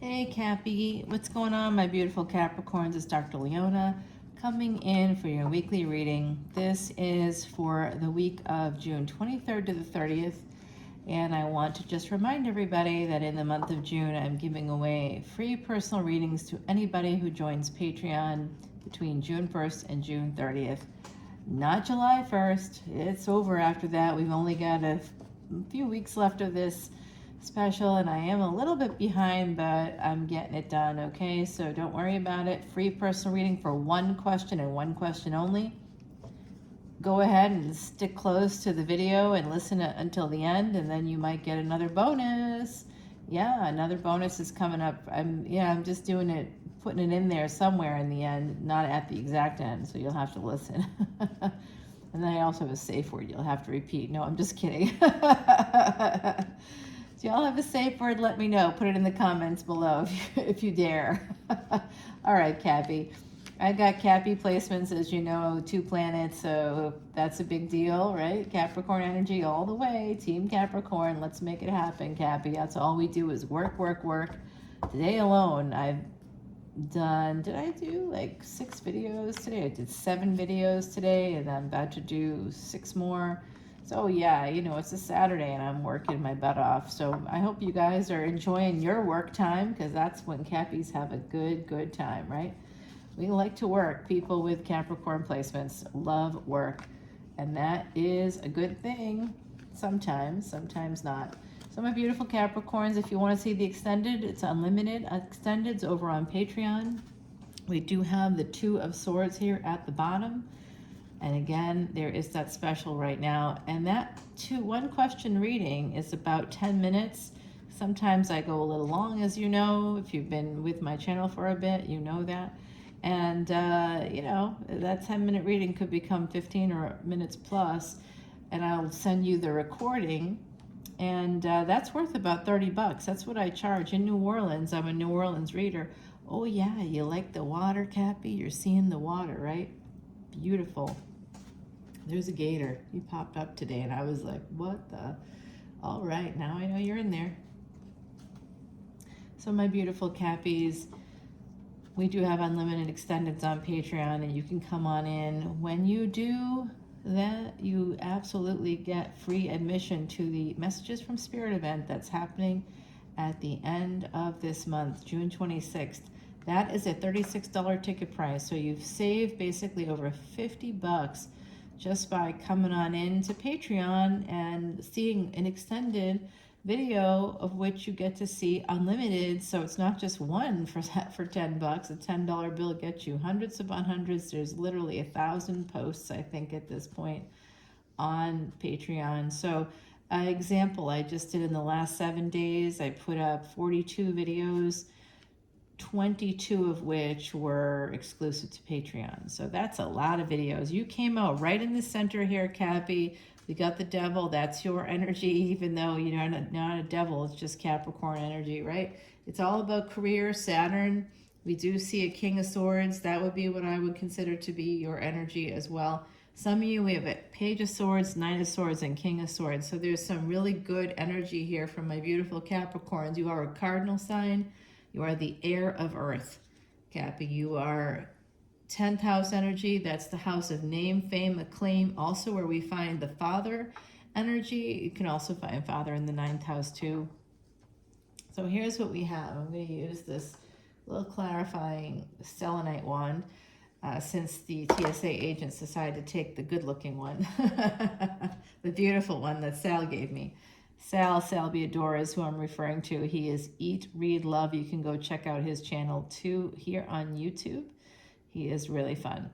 Hey Cappy, what's going on, my beautiful Capricorns? It's Dr. Leona coming in for your weekly reading. This is for the week of June 23rd to the 30th, and I want to just remind everybody that in the month of June, I'm giving away free personal readings to anybody who joins Patreon between June 1st and June 30th. Not July 1st. It's over after that. We've only got a few weeks left of this special, and I am a little bit behind, but I'm getting it done, okay? So don't worry about it. Free personal reading for one question and one question only. Go ahead and stick close to the video and listen until the end, and then you might get another bonus. Yeah, another bonus is coming up. I'm just doing it, putting it in there somewhere in the end, not at the exact end, so you'll have to listen. And then I also have a safe word you'll have to repeat. No, I'm just kidding. Do y'all have a safe word? Let me know. Put it in the comments below if you dare. All right, Cappy. I got Cappy placements, as you know, 2 planets, so that's a big deal, right? Capricorn energy all the way. Team Capricorn. Let's make it happen, Cappy. That's all we do is work, work, work. Today alone, I've done, did I do like 6 videos today? I did 7 videos today, and I'm about to do 6 more. So yeah, you know, it's a Saturday and I'm working my butt off. So I hope you guys are enjoying your work time, because that's when Cappies have a good time, right? We like to work. People with Capricorn placements love work, and that is a good thing. Sometimes not. So my beautiful Capricorns, if you want to see the extended, it's unlimited extendeds over on Patreon. We do have the 2 of Swords here at the bottom. And again, there is that special right now. And that 1 question reading is about 10 minutes. Sometimes I go a little long, as you know. If you've been with my channel for a bit, you know that. And, you know, that 10-minute reading could become 15 or minutes plus. And I'll send you the recording. And that's worth about 30 bucks. That's what I charge in New Orleans. I'm a New Orleans reader. Oh, yeah, you like the water, Cappy? You're seeing the water, right? Beautiful. There's a gator. He popped up today, and I was like, what the? All right, now I know you're in there. So my beautiful Cappies, we do have unlimited extendeds on Patreon, and you can come on in. When you do that, you absolutely get free admission to the Messages from Spirit event that's happening at the end of this month, June 26th. That is a $36 ticket price, so you've saved basically over 50 bucks just by coming on in to Patreon and seeing an extended video, of which you get to see unlimited. So it's not just one for 10 bucks. A $10 bill gets you hundreds upon hundreds. There's literally 1,000 posts, I think, at this point on Patreon. So example, I just did in the last 7 days, I put up 42 videos, 22 of which were exclusive to Patreon. So that's a lot of videos. You came out right in the center here, Cappy. We got the devil. That's your energy, even though you're not a devil. It's just Capricorn energy, right? It's all about career, Saturn. We do see a King of Swords. That would be what I would consider to be your energy as well. Some of you, we have a Page of Swords, Knight of Swords, and King of Swords. So there's some really good energy here from my beautiful Capricorns. You are a cardinal sign. You are the heir of earth, Cappy. You are 10th house energy. That's the house of name, fame, acclaim. Also where we find the father energy. You can also find father in the 9th house too. So here's what we have. I'm going to use this little clarifying selenite wand since the TSA agents decided to take the good-looking one, the beautiful one that Sal gave me. Sal Salbiador is who I'm referring to. He is Eat, Read, Love. You can go check out his channel too here on YouTube. He is really fun.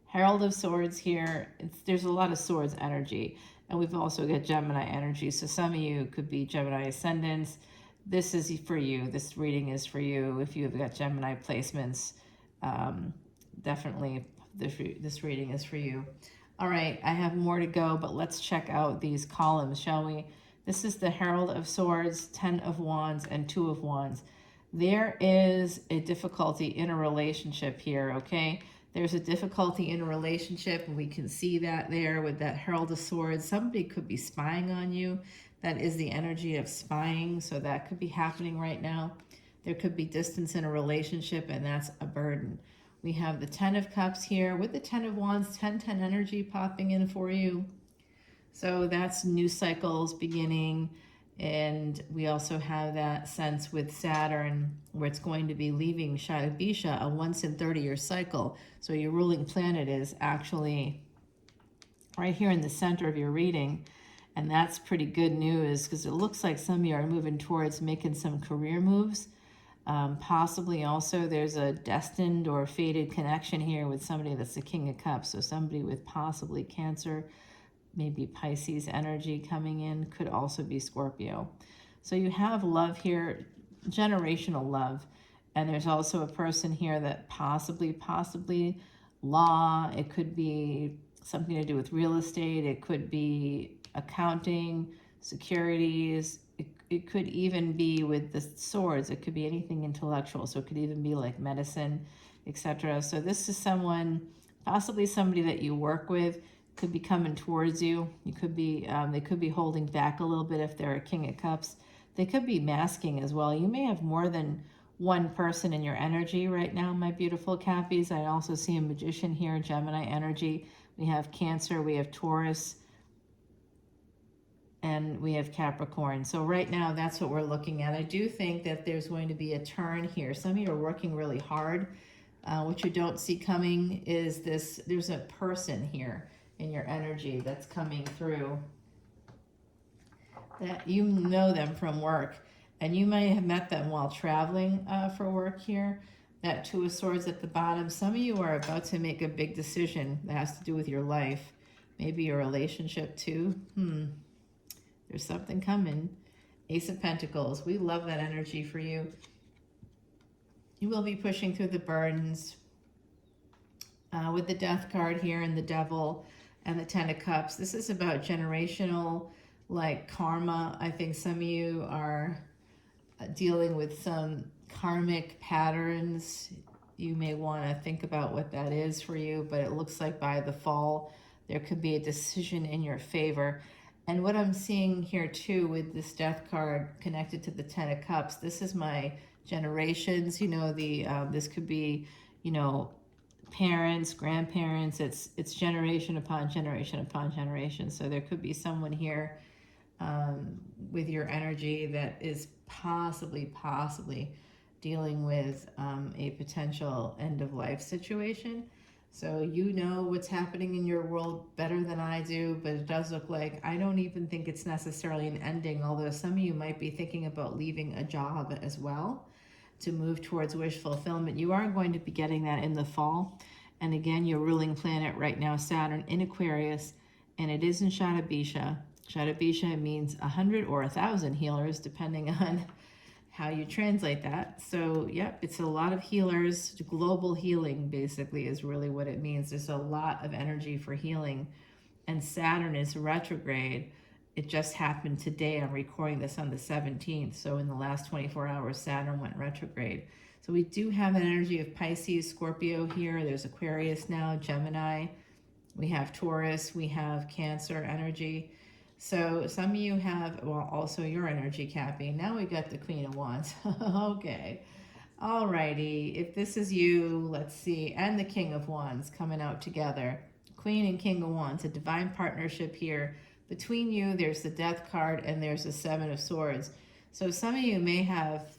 Herald of Swords here. There's a lot of swords energy. And we've also got Gemini energy. So some of you could be Gemini ascendants. This is for you. This reading is for you. If you've got Gemini placements, definitely this reading is for you. All right, I have more to go, but let's check out these columns, shall we? This is the Herald of Swords, 10 of Wands, and 2 of Wands. There is a difficulty in a relationship here, okay? There's a difficulty in a relationship, and we can see that there with that Herald of Swords. Somebody could be spying on you. That is the energy of spying, so that could be happening right now. There could be distance in a relationship, and that's a burden. We have the 10 of Cups here with the 10 of Wands, 10-10 energy popping in for you. So that's new cycles beginning. And we also have that sense with Saturn where it's going to be leaving Shadabisha, a once in 30-year cycle. So your ruling planet is actually right here in the center of your reading. And that's pretty good news because it looks like some of you are moving towards making some career moves. Possibly also there's a destined or fated connection here with somebody that's the King of Cups. So somebody with possibly Cancer, maybe Pisces energy coming in, could also be Scorpio. So you have love here, generational love. And there's also a person here that possibly law. It could be something to do with real estate. It could be accounting, securities. It could even be with the swords. It could be anything intellectual. So it could even be like medicine, etc. So this is someone, possibly somebody that you work with, could be coming towards you. You could be, they could be holding back a little bit if they're a King of Cups. They could be masking as well. You may have more than one person in your energy right now, my beautiful Cappies. I also see a Magician here, Gemini energy. We have Cancer, we have Taurus, and we have Capricorn. So right now, that's what we're looking at. I do think that there's going to be a turn here. Some of you are working really hard. What you don't see coming is this, there's a person here in your energy that's coming through that you know them from work, and you may have met them while traveling for work here. That Two of Swords at the bottom. Some of you are about to make a big decision that has to do with your life, maybe your relationship too. There's something coming. Ace of Pentacles. We love that energy for you. You will be pushing through the burdens with the Death card here and the Devil and the Ten of Cups. This is about generational, like, karma. I think some of you are dealing with some karmic patterns. You may want to think about what that is for you, but it looks like by the fall, there could be a decision in your favor. And what I'm seeing here too with this Death card connected to the Ten of Cups, this is my generations, you know, this could be, you know, parents, grandparents. It's generation upon generation upon generation. So there could be someone here with your energy that is possibly dealing with a potential end of life situation. So you know what's happening in your world better than I do, but it does look like, I don't even think it's necessarily an ending, although some of you might be thinking about leaving a job as well to move towards wish fulfillment. You are going to be getting that in the fall. And again, your ruling planet right now, Saturn in Aquarius, and it is in Shadabisha. Shadabisha means 100 or 1,000 healers, depending on how you translate that. So, yep, it's a lot of healers. Global healing, basically, is really what it means. There's a lot of energy for healing. And Saturn is retrograde. It just happened today. I'm recording this on the 17th. So in the last 24 hours, Saturn went retrograde. So we do have an energy of Pisces, Scorpio here. There's Aquarius now, Gemini. We have Taurus. We have Cancer energy. So some of you have, well, also your energy, Cappy. Now we got the Queen of Wands. Okay. Alrighty. If this is you, let's see. And the King of Wands coming out together. Queen and King of Wands, a divine partnership here. Between you, there's the Death card and there's the Seven of Swords. So some of you may have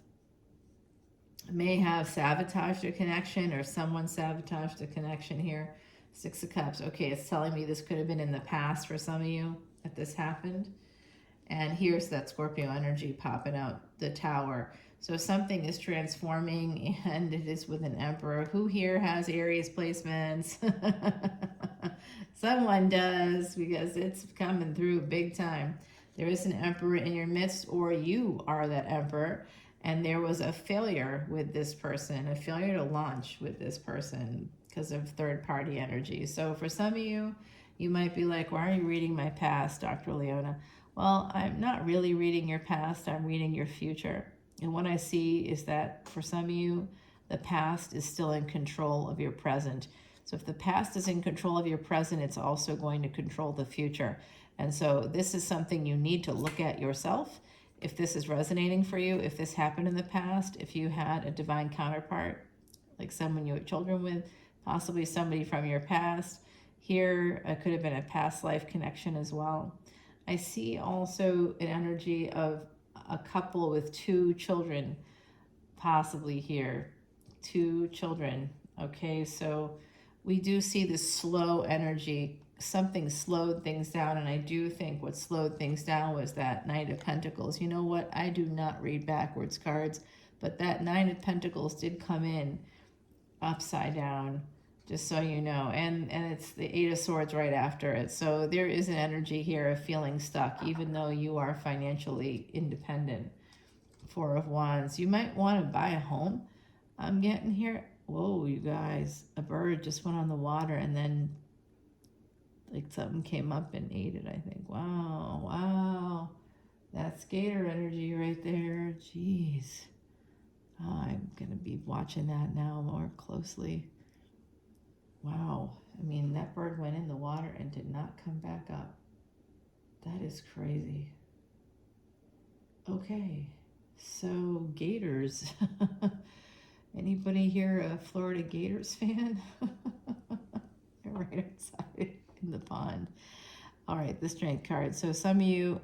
sabotaged a connection, or someone sabotaged a connection here. Six of Cups. Okay, it's telling me this could have been in the past for some of you that this happened. And here's that Scorpio energy popping out, the Tower. So something is transforming, and it is with an Emperor. Who here has Aries placements? Someone does, because it's coming through big time. There is an Emperor in your midst, or you are that Emperor. And there was a failure with this person, a failure to launch with this person because of third-party energy. So for some of you, you might be like, why are you reading my past, Dr. Leona? Well, I'm not really reading your past. I'm reading your future. And what I see is that for some of you, the past is still in control of your present. So if the past is in control of your present, it's also going to control the future. And so this is something you need to look at yourself. if this is resonating for you, if this happened in the past, if you had a divine counterpart, like someone you had children with, possibly somebody from your past. Here, it could have been a past life connection as well. I see also an energy of a couple with 2 children, possibly here. 2 children. Okay, so we do see this slow energy. Something slowed things down, and I do think what slowed things down was that Knight of Pentacles. You know what? I do not read backwards cards, but that Nine of Pentacles did come in upside down, just so you know, and it's the Eight of Swords right after it. So there is an energy here of feeling stuck, even though you are financially independent. Four of Wands. You might want to buy a home. I'm getting here. Whoa, you guys, a bird just went on the water, and then like something came up and ate it, I think. Wow, wow. That's Gator energy right there. Jeez. Oh, I'm going to be watching that now more closely. Wow. I mean, that bird went in the water and did not come back up. That is crazy. Okay. So, Gators. Anybody here a Florida Gators fan? They're right outside in the pond. All right, the Strength card. So some of you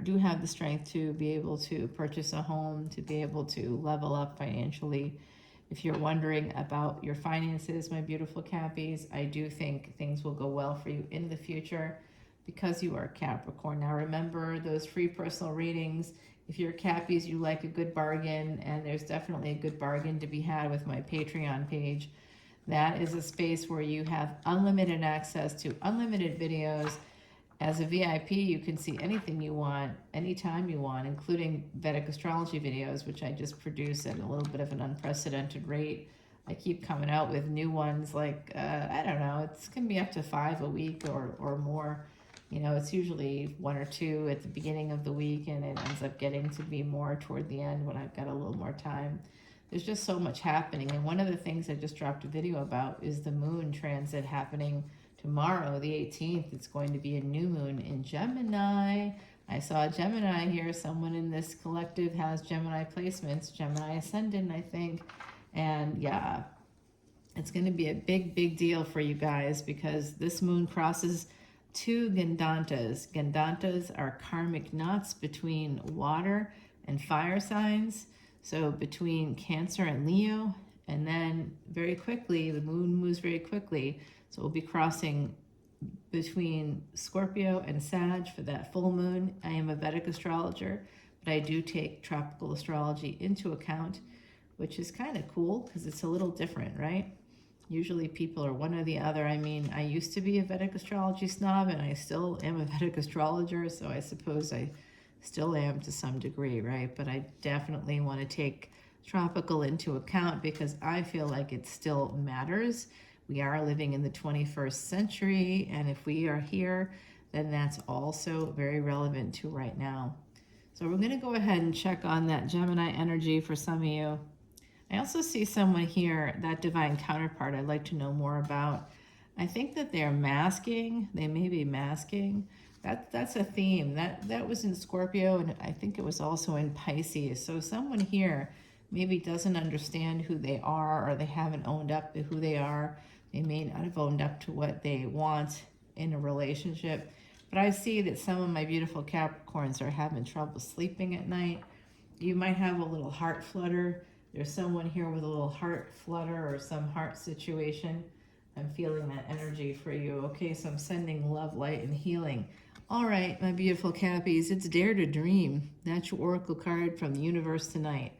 do have the strength to be able to purchase a home, to be able to level up financially. If you're wondering about your finances, my beautiful Cappies, I do think things will go well for you in the future because you are Capricorn. Now remember those free personal readings. If you're Cappies, you like a good bargain, and there's definitely a good bargain to be had with my Patreon page. That is a space where you have unlimited access to unlimited videos. As a VIP, you can see anything you want, anytime you want, including Vedic Astrology videos, which I just produce at a little bit of an unprecedented rate. I keep coming out with new ones, like, I don't know, it's going to be up to 5 a week or more. You know, it's usually 1 or 2 at the beginning of the week, and it ends up getting to be more toward the end when I've got a little more time. There's just so much happening, and one of the things I just dropped a video about is the moon transit happening tomorrow, the 18th. It's going to be a new moon in Gemini. I saw a Gemini here. Someone in this collective has Gemini placements, Gemini Ascendant, I think. And yeah, it's going to be a big, big deal for you guys because this moon crosses 2 Gandantas. Gandantas are karmic knots between water and fire signs. So between Cancer and Leo, and then very quickly, the moon moves very quickly. So we'll be crossing between Scorpio and Sag for that full moon. I am a Vedic astrologer, but I do take tropical astrology into account, which is kind of cool because it's a little different, right? Usually people are one or the other. I mean, I used to be a Vedic astrology snob, and I still am a Vedic astrologer, so I suppose I still am to some degree, right? But I definitely want to take tropical into account because I feel like it still matters. We are living in the 21st century, and if we are here, then that's also very relevant to right now. So we're going to go ahead and check on that Gemini energy for some of you. I also see someone here, that divine counterpart I'd like to know more about. I think that they're masking. They may be masking. That's a theme. That was in Scorpio, and I think it was also in Pisces. So someone here maybe doesn't understand who they are, or they haven't owned up to who they are. They may not have owned up to what they want in a relationship. But I see that some of my beautiful Capricorns are having trouble sleeping at night. You might have a little heart flutter. There's someone here with a little heart flutter or some heart situation. I'm feeling that energy for you. Okay, so I'm sending love, light, and healing. All right, my beautiful Cappies, it's Dare to Dream. That's your oracle card from the universe tonight.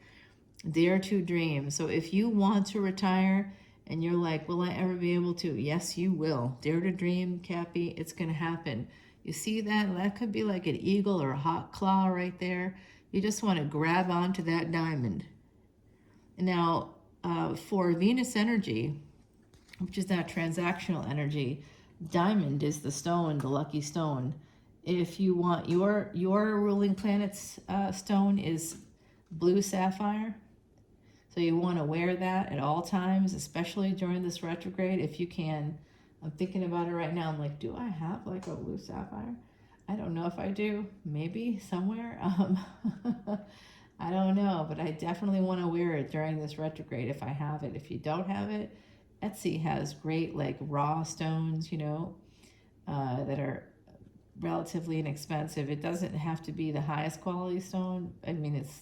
Dare to dream. So if you want to retire and you're like, will I ever be able to? Yes, you will. Dare to dream, Cappy. It's going to happen. You see that? That could be like an eagle or a hawk claw right there. You just want to grab onto that diamond. Now, for Venus energy, which is that transactional energy, diamond is the stone, the lucky stone. If you want your ruling planet's stone is blue sapphire. So you want to wear that at all times, especially during this retrograde, if you can. I'm thinking about it right now. I'm like, do I have like a blue sapphire? I don't know if I do, maybe somewhere. I don't know, but I definitely want to wear it during this retrograde if I have it. If you don't have it, Etsy has great like raw stones, you know, that are relatively inexpensive. It doesn't have to be the highest quality stone. I mean, it's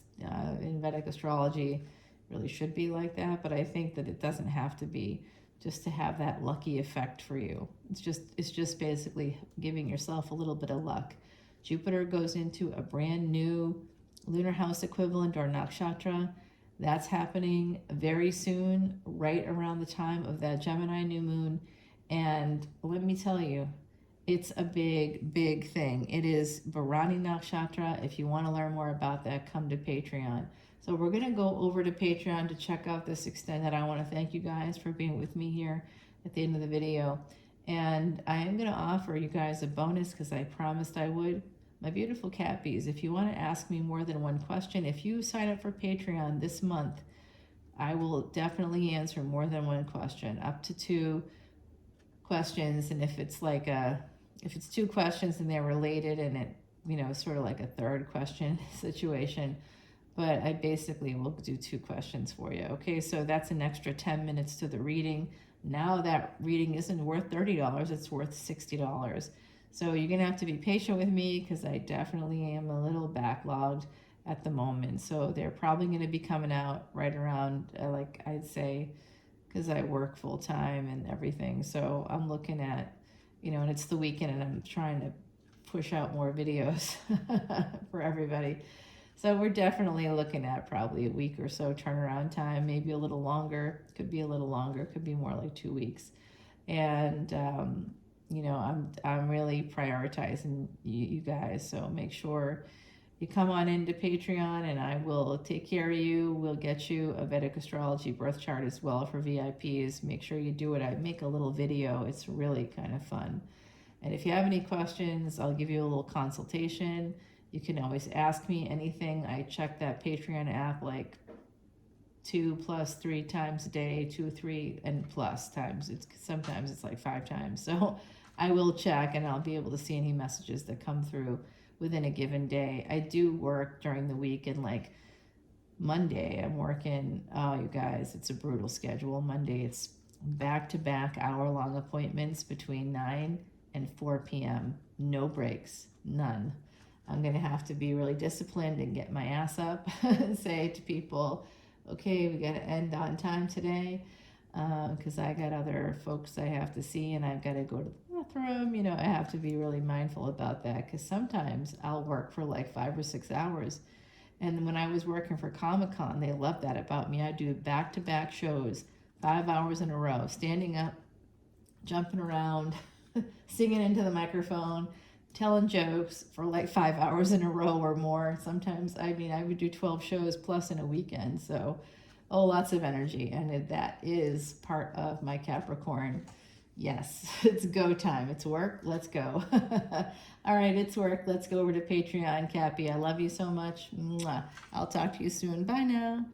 in Vedic astrology, really should be like that, but I think that it doesn't have to be just to have that lucky effect for you. It's just basically giving yourself a little bit of luck. Jupiter goes into a brand new lunar house equivalent or nakshatra. That's happening very soon, right around the time of that Gemini new moon. And let me tell you, it's a big, big thing. It is Bharani Nakshatra. If you want to learn more about that, come to Patreon. So we're going to go over to Patreon to check out this extended. I want to thank you guys for being with me here at the end of the video. And I am going to offer you guys a bonus because I promised I would. My beautiful cat bees, if you want to ask me more than one question, if you sign up for Patreon this month, I will definitely answer more than one question, up to 2 questions. And if it's like if it's 2 questions and they're related and it, you know, sort of like a third question situation, but I basically will do 2 questions for you. Okay, so that's an extra 10 minutes to the reading. Now that reading isn't worth $30, it's worth $60. So you're gonna have to be patient with me because I definitely am a little backlogged at the moment. So they're probably gonna be coming out right around, like I'd say, because I work full time and everything. So I'm looking at, you know, and it's the weekend and I'm trying to push out more videos for everybody. So we're definitely looking at probably a week or so turnaround time, maybe a little longer, could be a little longer, could be more like 2 weeks. And, you know, I'm really prioritizing you guys. So make sure you come on into Patreon and I will take care of you. We'll get you a Vedic astrology birth chart as well for VIPs. Make sure you do it. I make a little video. It's really kind of fun. And if you have any questions, I'll give you a little consultation. You can always ask me anything. I check that Patreon app like 2 + 3 times a day, 2, 3, and plus times. Sometimes it's like 5 times. So I will check and I'll be able to see any messages that come through within a given day. I do work during the week, and like Monday I'm working, oh you guys, it's a brutal schedule. Monday it's back-to-back hour-long appointments between 9 and 4 p.m. No breaks, none. I'm gonna have to be really disciplined and get my ass up and say to people, okay, we gotta end on time today, because I got other folks I have to see and I've got to go to the bathroom. You know, I have to be really mindful about that because sometimes I'll work for like 5 or 6 hours. And when I was working for Comic-Con, they loved that about me. I do back-to-back shows, 5 hours in a row, standing up, jumping around, singing into the microphone, telling jokes for like 5 hours in a row or more. Sometimes, I mean, I would do 12 shows plus in a weekend. So, oh, lots of energy. And that is part of my Capricorn. Yes, it's go time. It's work. Let's go. All right, it's work. Let's go over to Patreon, Cappy. I love you so much. Mwah. I'll talk to you soon. Bye now.